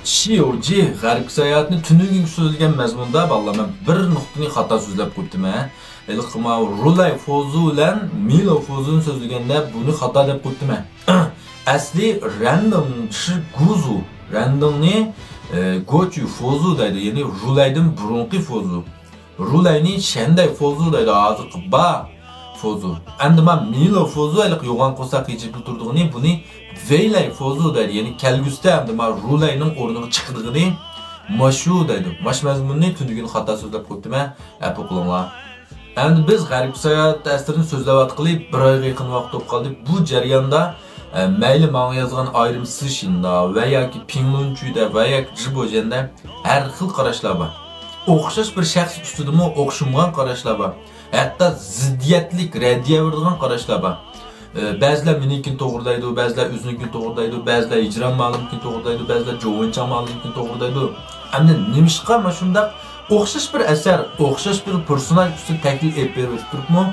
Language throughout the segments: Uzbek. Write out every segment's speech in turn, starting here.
Shiyoji g'arb sayohatini tunugun so'zlagan mazmunda balla men bir nuqtani xato so'zlab qo'ydim. Ilqima Rulay Fozu bilan Milo Fozu'ni so'zlaganda buni xato deb qo'ydim. Asli random shi guzu. Randomni gochu Fozu deydi, ya'ni Rulaydan burunqi Fozu. Rulayning shanday Fozu deydi, hozir ba Fozu. Endi men Milo Fozu iliq yo'g'on qo'saq yechib turdig'ini buni Veylay Fozu deydi, ya'ni kelgusida endi men Rulayning o'rniga chiqdig'ini mashu deydi. Mash mazmunni tunugini xato so'zlab qo'ydim. Apu qilinglar. Endi biz g'arb sayohat ta'sirini so'zlayotqili bir oyga yaqin vaqt o'tib qoldik. Bu jarayonda mayli menga yozgan ayrim sishinda va yoki pinglunchuyda va yoki jibojanda har xil qarashlar bor. O'xshash bir shaxs ustidami o'xshamgan qarashlar bor. Hatto ziddiyatlik raddiya beradigan qarashlar bor. Ba'zilar menikin to'g'rilaydi, ba'zilar o'zinikin to'g'rilaydi, ba'zilar ijron ma'lumkin to'g'rilaydi, ba'zilar jo'vincha ma'lumkin to'g'rilaydi. Endi nimishqa mana shunday o'xshash bir asar, o'xshash bir personaj ustida taklif etib berib turibmi?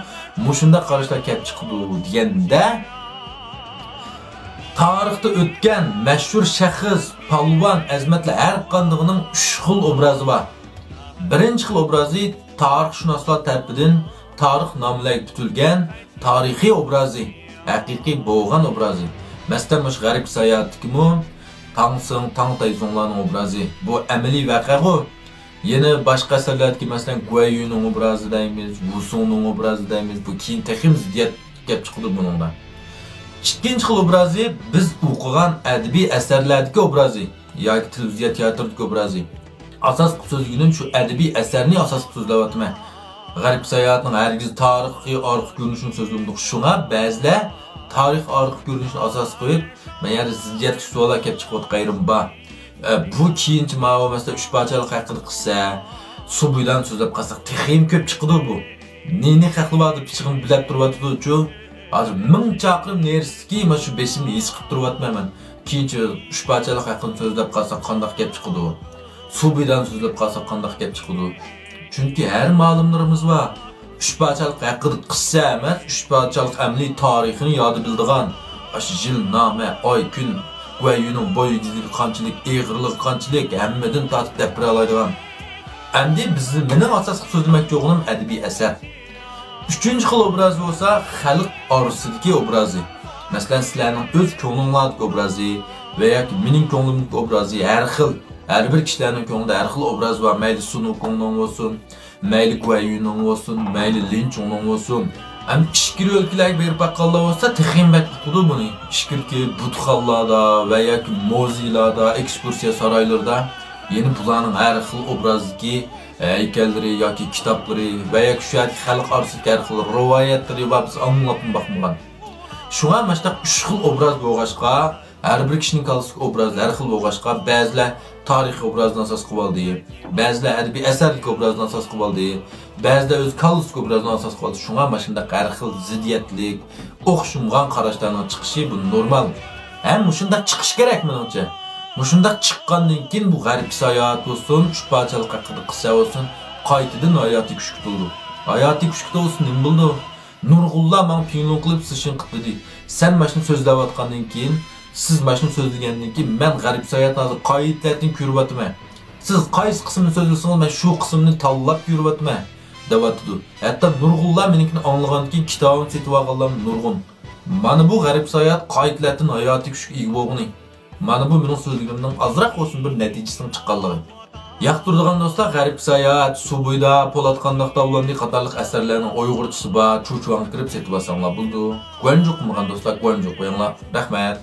Mushunda qarashlar kelib chiqdi deganda tarixda o'tgan mashhur shaxs, palvon, azmatlar har qandig'ining 3 xil obrazi bor. Birinchi xil obrazi tarixshunoslar tomonidan tarix nomlayib tutilgan tarixiy obrazi, haqiqiy bo'lgan obrazi. Masalan, mush g'arb sayohatimi Tang Tayzonglarning obrazi. Bu amaliy voqea. Yana boshqa asarlardagi masalan Guayuning obrazi deymiz, Wusongning obrazi deymiz. Bu keyin texim ziddiyat kelib chiqdi buningdan. Ikkinchi xil obrazi biz o'qigan adabiy asarlardagi obrazi yoki televiziya teatridagi obrazi. Asos so'zligim shu adabiy asarni asos so'zlayapman. G'arb sayohatning hargiz tarixiy orqa ko'rinishini so'zlamdik. Shunga ba'zilar tarix orqa ko'rinishini asos qo'yib, men yana ziddiyat savollar kelib chiqayotganim bor. Bu keyinchi ma'lumotda 3 parchalik haqida qissa, suv bilan so'zlab qolsak, texim ko'p chiqdi bu. Neni haqlabadi pichig'im bilib turibdi-ku. Hozir 1000 chaqirim nerski mana shu besimni his qilib turibman. Keyinchi 3 parchalik haqida so'zlab qolsak qanday kelib chiqdi? Suv bilan so'zlab qolsak qanday kelib chiqdi? Chunki har ma'lumlarimiz bor. 3 parchalik haqida qissa emas, 3 parchalik amaliy tarixini yodi bildigan. Ash yil, noma, oy, kun Guayuning bo'yidagi qanchalik, eg'irlik qanchalik hammadan tortib deb bera oladigan. Endi bizni mening asosiy so'zlamoqchi bo'lganim adabiy asar. Üçüncü xil obraz bo'lsa, xalq orasidagi obrazi. Masalan, sizlarning o'z ko'nglingizdagi obrazi va yoki mening ko'nglimdagi obrazi har xil. Har bir kishilarning ko'nglida har xil obraz bor. Mayli Sunu ko'ngling bo'lsin, mayli Guayuning bo'lsin, mayli Linchongning bo'lsin. Ham ishkir o'lkalarga berib baqqanlar bo'lsa, texim batqudi buni. Ishkirki butxallarda va yoki muzeylarda, ekskursiya saroylarida yeni bularning har xil obraziki heykelleri yoki kitapları va yoki shu xalq orasidagi har xil rivoyatlari va biz anglab baxmagan. Shunga mana 3 xil obraz bo'lg'ashqa, har bir kishining kalasiga obrazlar har xil bo'lg'ashqa, ba'zilar tarixiy obrazdan asos qilib oldi, ba'zilar adabiy asarlik obrazdan asos qilib oldi, ba'zilar o'z kalasiga obrazdan asos qilib oldi. Shunga mana shunday har xil ziddiyatlik, o'xshamgan qarashlarning chiqishi bu normal. Ham shunday chiqish kerak menimcha. Mushunda chiqqandan keyin bu g'arb sayohat bo'lsin, 3 parchalik haqida qissa bo'lsin, qaytadan hayotiy kuch kutildi. Hayotiy kuch kutilsin nima bo'ldi? Nurg'ullar men pinglon qilib sishin qildi. Sen mashni so'zlayotgandan keyin, siz mashni so'zlagandan keyin men g'arb sayohatni qaytadan ko'ryapman. Siz qaysi qismini so'zlasangiz, men shu qismini tanlab ko'ryapman. Davatdi. Hatto nurg'ullar meninkini anglagandan keyin kitobini setib olganlar nurg'un. Mana bu g'arb sayohat qaytadan hayotiy kuchga ega bo'lgani. Mana bu mening so'zligimning azroq bo'lsin bir natijasini chiqqanligi. Yoqtiradigan do'stlar, g'arb sayohat, Subuyda, Po'lat qandoqda ularning qatorliq asarlarning uyg'urchasi bor, chuchuvang kirib setib olsanglar bo'ldi. Guanjuq qilmagan do'stlar, guanjuq qo'yinglar. Rahmat.